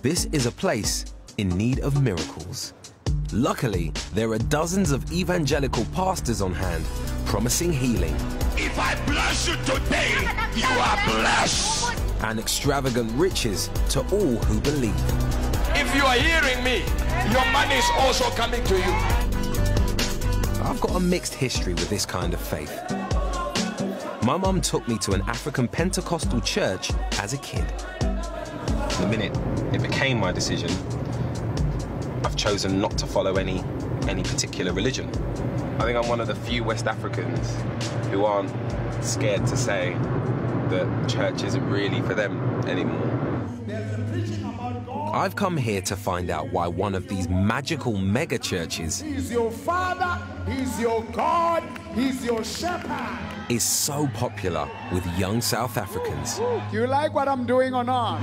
This is a place in need of miracles. Luckily, there are dozens of evangelical pastors on hand promising healing. If I bless you today, you are blessed. And extravagant riches to all who believe. If you are hearing me, your money is also coming to you. I've got a mixed history with this kind of faith. My mum took me to an African Pentecostal church as a kid. The minute it became my decision, I've chosen not to follow any particular religion. I think I'm one of the few West Africans who aren't scared to say that church isn't really for them anymore. I've come here to find out why one of these magical mega churches He's your father, he's your God, he's your shepherd. Is so popular with young South Africans. Do you like what I'm doing or not?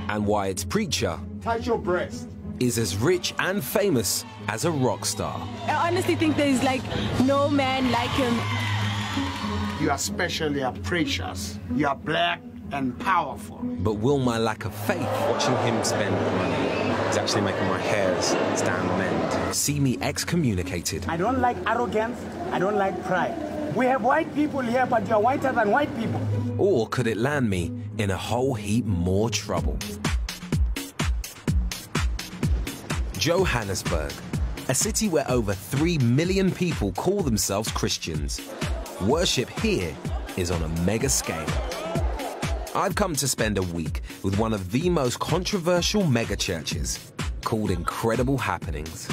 And why its preacher Touch your breast. is as rich and famous as a rock star. I honestly think there's like no man like him. You are special, you are precious, you are black and powerful. But will my lack of faith, watching him spend money, is actually making my hairs stand on end, see me excommunicated? I don't like arrogance, I don't like pride. We have white people here, but you're whiter than white people. Or could it land me in a whole heap more trouble? Johannesburg, a city where over 3 million people call themselves Christians. Worship here is on a mega scale. I've come to spend a week with one of the most controversial mega churches, called Incredible Happenings.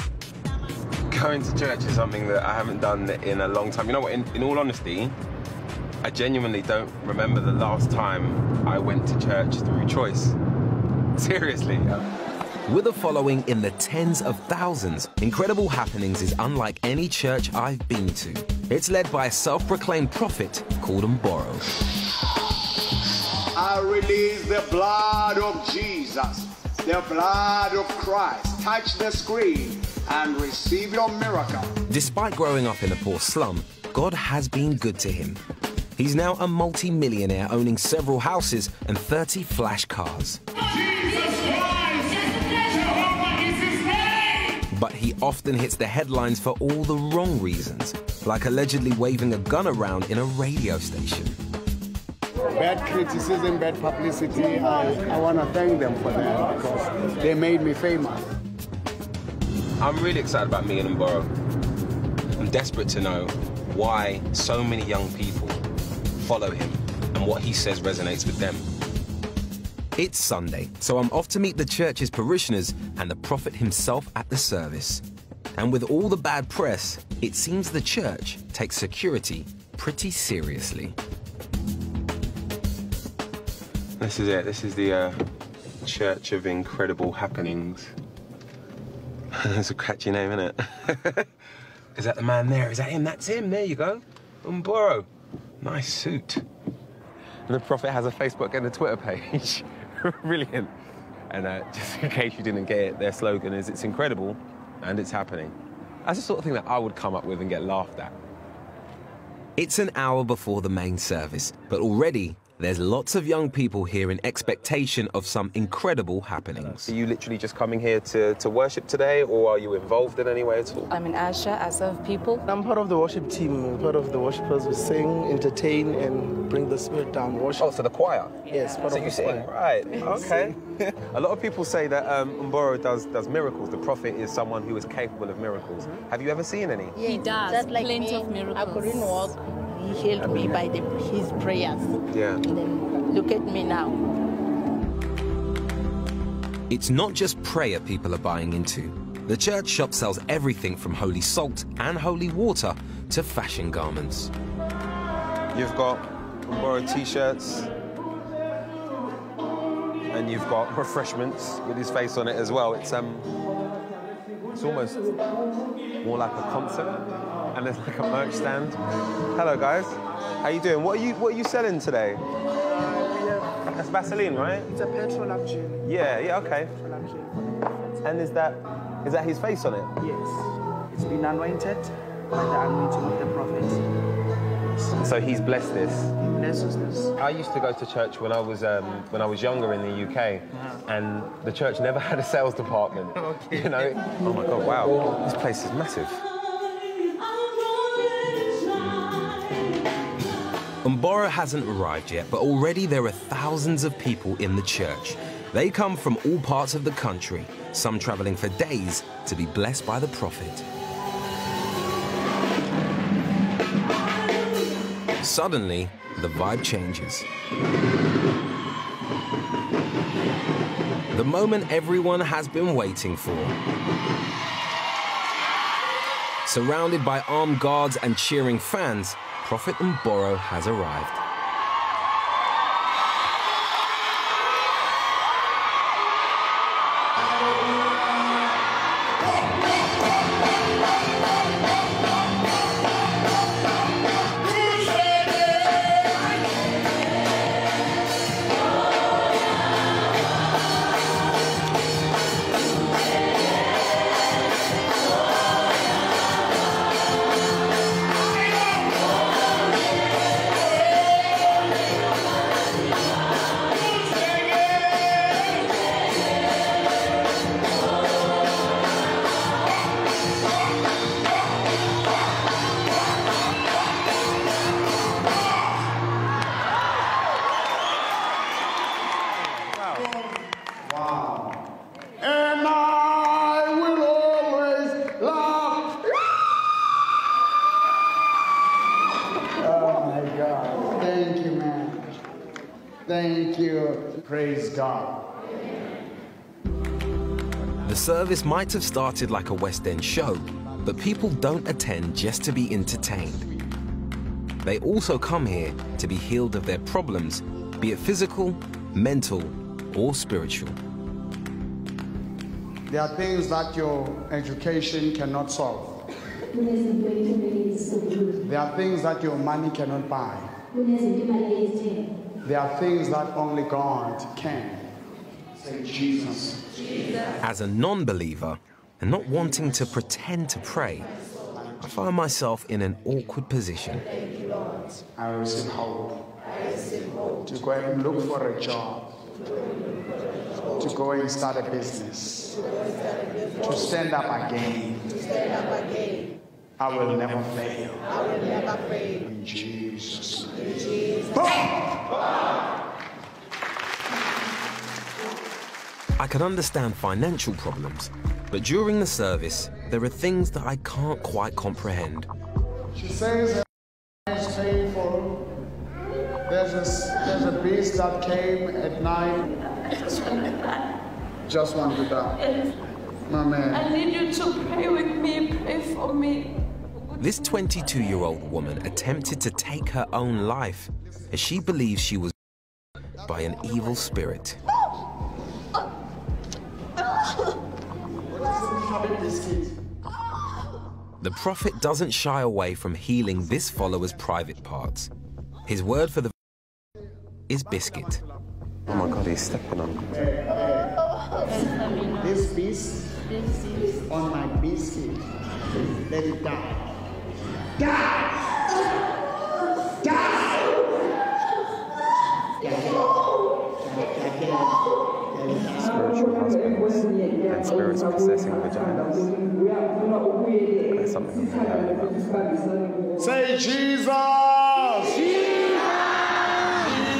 Going to church is something that I haven't done in a long time. You know what, in all honesty, I genuinely don't remember the last time I went to church through choice. Seriously. With a following in the tens of thousands, Incredible Happenings is unlike any church I've been to. It's led by a self-proclaimed prophet called Mboro. I release the blood of Jesus, the blood of Christ. Touch the screen and receive your miracle. Despite growing up in a poor slum, God has been good to him. He's now a multi-millionaire owning several houses and 30 flash cars. But he often hits the headlines for all the wrong reasons, like allegedly waving a gun around in a radio station. Bad criticism, bad publicity, I want to thank them for that because they made me famous. I'm really excited about me and Mboro. I'm desperate to know why so many young people follow him and what he says resonates with them. It's Sunday, so I'm off to meet the church's parishioners and the prophet himself at the service. And with all the bad press, it seems the church takes security pretty seriously. This is it. This is the Church of Incredible Happenings. That's a catchy name, isn't it? Is that the man there? Is that him? That's him. There you go. Mboro. Nice suit. And the prophet has a Facebook and a Twitter page. Brilliant. And just in case you didn't get it, their slogan is, "It's incredible and it's happening." That's the sort of thing that I would come up with and get laughed at. It's an hour before the main service, but already there's lots of young people here in expectation of some incredible happenings. Are you literally just coming here to worship today, or are you involved in any way at all? I'm an usher, I serve people. I'm part of the worship team. I'm part of the worshipers who sing, entertain, and bring the spirit down. Worship. Oh, so the choir? Yes, part so of you the sing, choir. right? Okay. A lot of people say that Mboro does miracles. The prophet is someone who is capable of miracles. Have you ever seen any? He does, Just like plenty me, of miracles. I couldn't walk. He healed me by his prayers. Yeah. And then look at me now. It's not just prayer people are buying into. The church shop sells everything from holy salt and holy water to fashion garments. You've got Mboro t-shirts, and you've got refreshments with his face on it as well. It's almost more like a concert, and there's like a merch stand. Hello guys, how you doing? What are you selling today? That's Vaseline, right? It's a petroleum gel. Yeah, okay. Petroleum gel. And is that his face on it? Yes. It's been anointed by the anointing of the prophet. So he's blessed this. Blesses this. I used to go to church when I was younger in the UK, and the church never had a sales department. Okay. You know? Oh my God! Wow, this place is massive. Mboro hasn't arrived yet, but already there are thousands of people in the church. They come from all parts of the country, some traveling for days to be blessed by the prophet. Suddenly, the vibe changes. The moment everyone has been waiting for. Surrounded by armed guards and cheering fans, Prophet Mboro has arrived. Thank you. Praise God. The service might have started like a West End show, but people don't attend just to be entertained. They also come here to be healed of their problems, be it physical, mental, or spiritual. There are things that your education cannot solve. There are things that your money cannot buy. There are things that only God can. Say Jesus. As a non-believer, and not wanting to pretend to pray, I find myself in an awkward position. I receive hope. To go and look for a job. To go and start a business. To stand up again. I will never fail. In Jesus' name. I can understand financial problems, but during the service, there are things that I can't quite comprehend. She says it's painful. There's a beast that came at night. Just want to die. My man. I need you to pray with me, pray for me. This 22-year-old woman attempted to take her own life as she believes she was by an evil spirit. The prophet doesn't shy away from healing this follower's private parts. His word for the is biscuit. Oh my God, he's stepping on. This beast on my biscuit. Let it die. Die! Die! Spiritual husbands and spirits possessing vaginas. That's something I'm heard about. Say Jesus!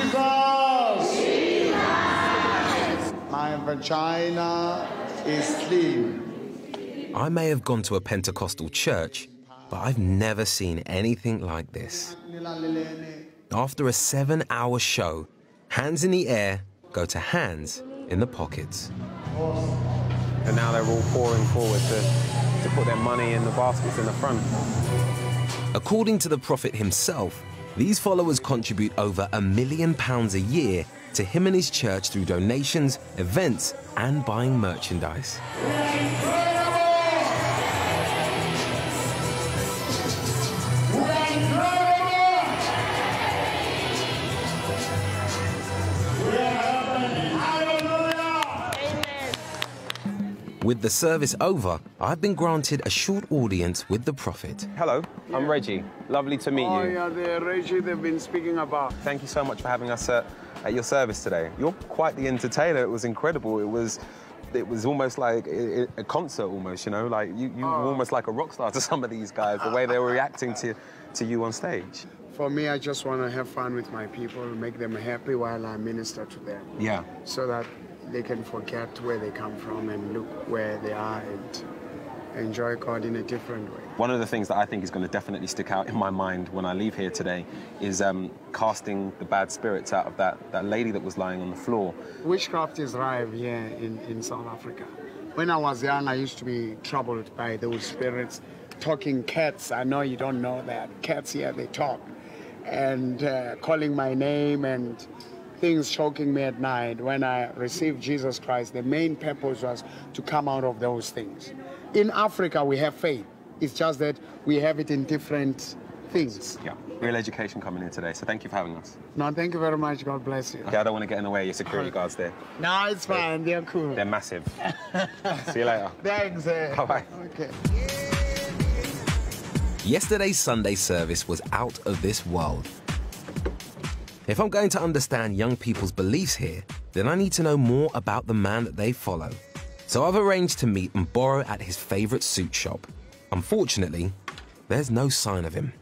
Jesus! Jesus! My vagina is clean. I may have gone to a Pentecostal church, but I've never seen anything like this. After a 7-hour show, hands in the air go to hands in the pockets. And now they're all pouring forward to put their money in the baskets in the front. According to the prophet himself, these followers contribute over £1 million a year to him and his church through donations, events, and buying merchandise. Amen. With the service over, I've been granted a short audience with the prophet. Hello. I'm Reggie. Lovely to meet you. Oh, yeah, the Reggie they've been speaking about. Thank you so much for having us at your service today. You're quite the entertainer. It was incredible. It was almost like a concert, almost, you know? Like, you were almost like a rock star to some of these guys, the way they were reacting to you on stage. For me, I just want to have fun with my people, make them happy while I minister to them. Yeah. So that they can forget where they come from and look where they are and enjoy God in a different way. One of the things that I think is going to definitely stick out in my mind when I leave here today is casting the bad spirits out of that lady that was lying on the floor. Witchcraft is rife here in South Africa. When I was young, I used to be troubled by those spirits. Talking cats, I know you don't know that. Cats here, they talk. And calling my name and things choking me at night. When I received Jesus Christ, the main purpose was to come out of those things. In Africa, we have faith. It's just that we have it in different things. Yeah, real education coming in today, so thank you for having us. No, thank you very much. God bless you. Yeah, I don't want to get in the way of your security guards there. No, it's fine. They're cool. They're massive. See you later. Thanks. Bye-bye. Okay. Yesterday's Sunday service was out of this world. If I'm going to understand young people's beliefs here, then I need to know more about the man that they follow. So I've arranged to meet and borrow at his favourite suit shop. Unfortunately, there's no sign of him.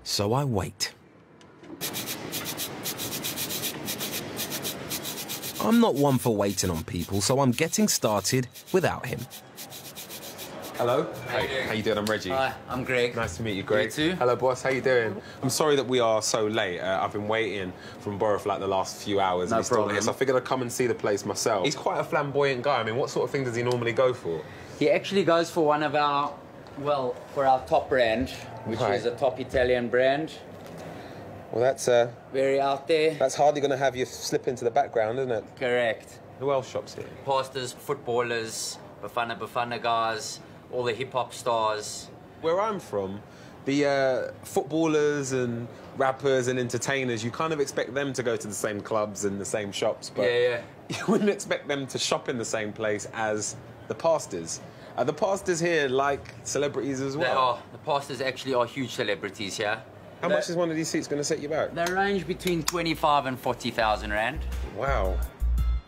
So I wait. I'm not one for waiting on people, so I'm getting started without him. Hello. How you doing? I'm Reggie. Hi, I'm Greg. Nice to meet you, Greg. You too. Hello, boss. How you doing? I'm sorry that we are so late. I've been waiting from Borough for like the last few hours. No and he's still problem. here, so I figured I'd come and see the place myself. He's quite a flamboyant guy. I mean, what sort of thing does he normally go for? He actually goes for one of our, well, for our top brand, which is a top Italian brand. Well, that's very out there. That's hardly going to have you slip into the background, isn't it? Correct. Who else shops here? Pastors, footballers, Bafana guys, all the hip-hop stars. Where I'm from, the footballers and rappers and entertainers, you kind of expect them to go to the same clubs and the same shops, but yeah. You wouldn't expect them to shop in the same place as the pastors. Are the pastors here like celebrities as well? They are. The pastors actually are huge celebrities here. How much is one of these suits going to set you back? They range between 25 and 40,000 Rand. Wow.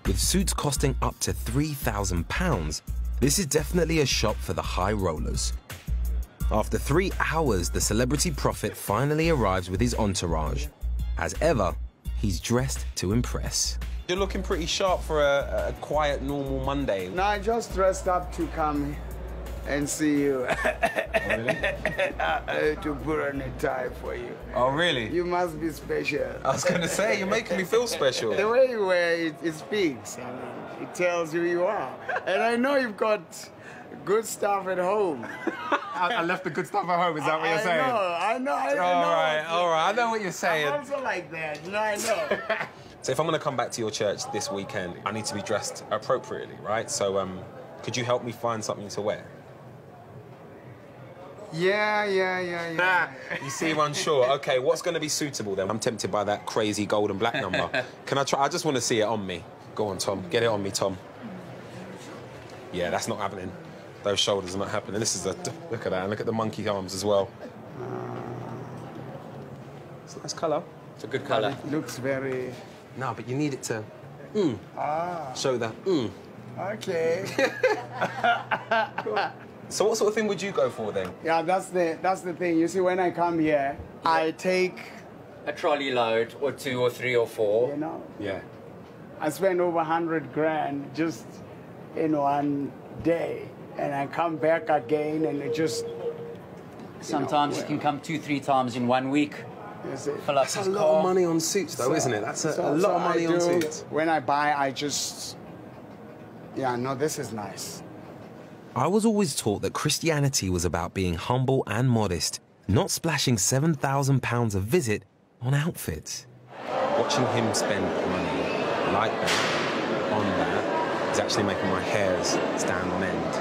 With suits costing up to £3,000, this is definitely a shop for the high rollers. After 3 hours, the celebrity prophet finally arrives with his entourage. As ever, he's dressed to impress. You're looking pretty sharp for a quiet, normal Monday. No, I just dressed up to come and see you. Really? To put on a tie for you. Oh, really? You must be special. I was going to say, you're making me feel special. The way you wear it, it speaks. I mean, it tells you who you are. And I know you've got good stuff at home. I left the good stuff at home, is that what you're saying? I know. All right, I know what you're saying. I'm also like that, you know, I know. So if I'm going to come back to your church this weekend, I need to be dressed appropriately, right? So could you help me find something to wear? Yeah. You seem unsure. Okay, what's going to be suitable then? I'm tempted by that crazy gold and black number. Can I try? I just want to see it on me. Go on, Tom. Get it on me, Tom. Yeah, that's not happening. Those shoulders are not happening. This is a... Look at that. And look at the monkey arms as well. It's a nice colour. It's a good colour. It looks very... No, but you need it to... Show that... Okay. So what sort of thing would you go for then? Yeah, that's the thing. You see, when I come here, I take... A trolley load, or 2 or 3 or 4. You know? Yeah. I spend over 100 grand just in one day. And I come back again and it just... Sometimes you can come 2-3 times in 1 week. Fill up That's a lot of money on suits though, isn't it? That's a lot of money on suits. When I buy, I just... Yeah, no, this is nice. I was always taught that Christianity was about being humble and modest, not splashing £7,000 a visit on outfits. Watching him spend money like that, on that, is actually making my hairs stand on end.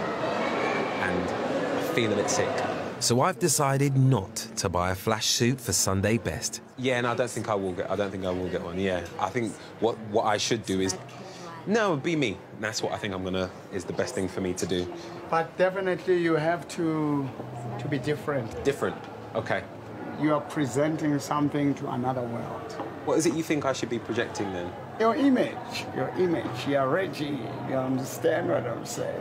And I feel a bit sick. So I've decided not to buy a flash suit for Sunday best. Yeah, no, I don't think I will get one, yeah. I think what I should do is... No, be me. That's what I think is the best thing for me to do. But definitely you have to be different. Different? Okay. You are presenting something to another world. What is it you think I should be projecting then? Your image. You're Reggie. You understand what I'm saying?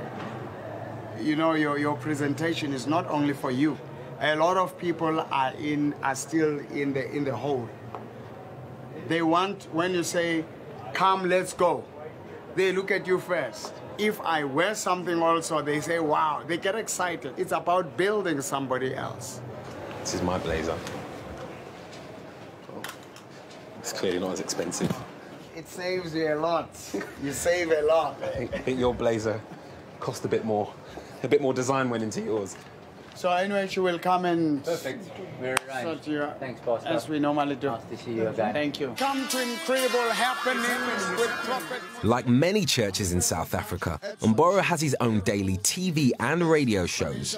You know, your presentation is not only for you. A lot of people are still in the hole. They want, when you say, come, let's go, they look at you first. If I wear something also, they say, wow, they get excited. It's about building somebody else. This is my blazer. It's clearly not as expensive. It saves you a lot. You save a lot. I think your blazer cost a bit more. A bit more design went into yours. So anyway, she will come and... Perfect. Very right. Sort you out, thanks, Pastor. as we normally do. Nice to see you again. Thank you. Come to incredible happenings with Prophet. Like many churches in South Africa, Mboro has his own daily TV and radio shows.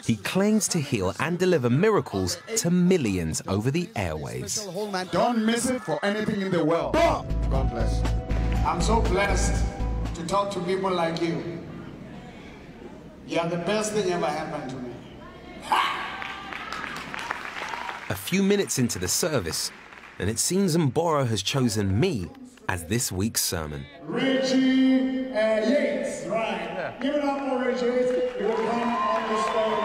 He claims to heal and deliver miracles to millions over the airwaves. Don't miss it for anything in the world. God bless you. I'm so blessed to talk to people like you. You are the best thing ever happened to me. A few minutes into the service, and it seems Mboro has chosen me as this week's sermon. Reggie Yates, right. Yeah. Give it up for Reggie Yates. He will come on the stage.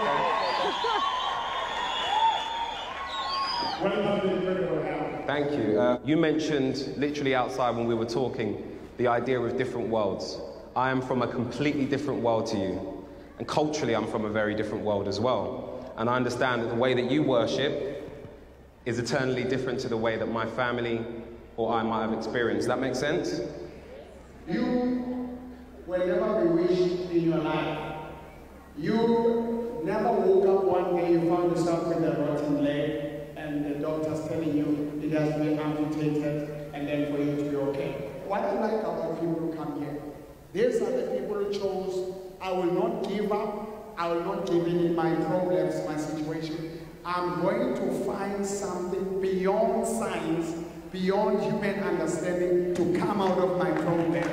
Thank you. You mentioned, literally outside when we were talking, the idea of different worlds. I am from a completely different world to you. And culturally, I'm from a very different world as well. And I understand that the way that you worship is eternally different to the way that my family or I might have experienced. That makes sense? You will never be wished in your life. You never woke up one day, you found yourself with a rotten leg, and the doctor's telling you it has been amputated, and then for you to be okay. What I like about people who come here, these are the people who chose, I will not give up, I will not give in my problems, my situation. I'm going to find something beyond science, beyond human understanding to come out of my problem.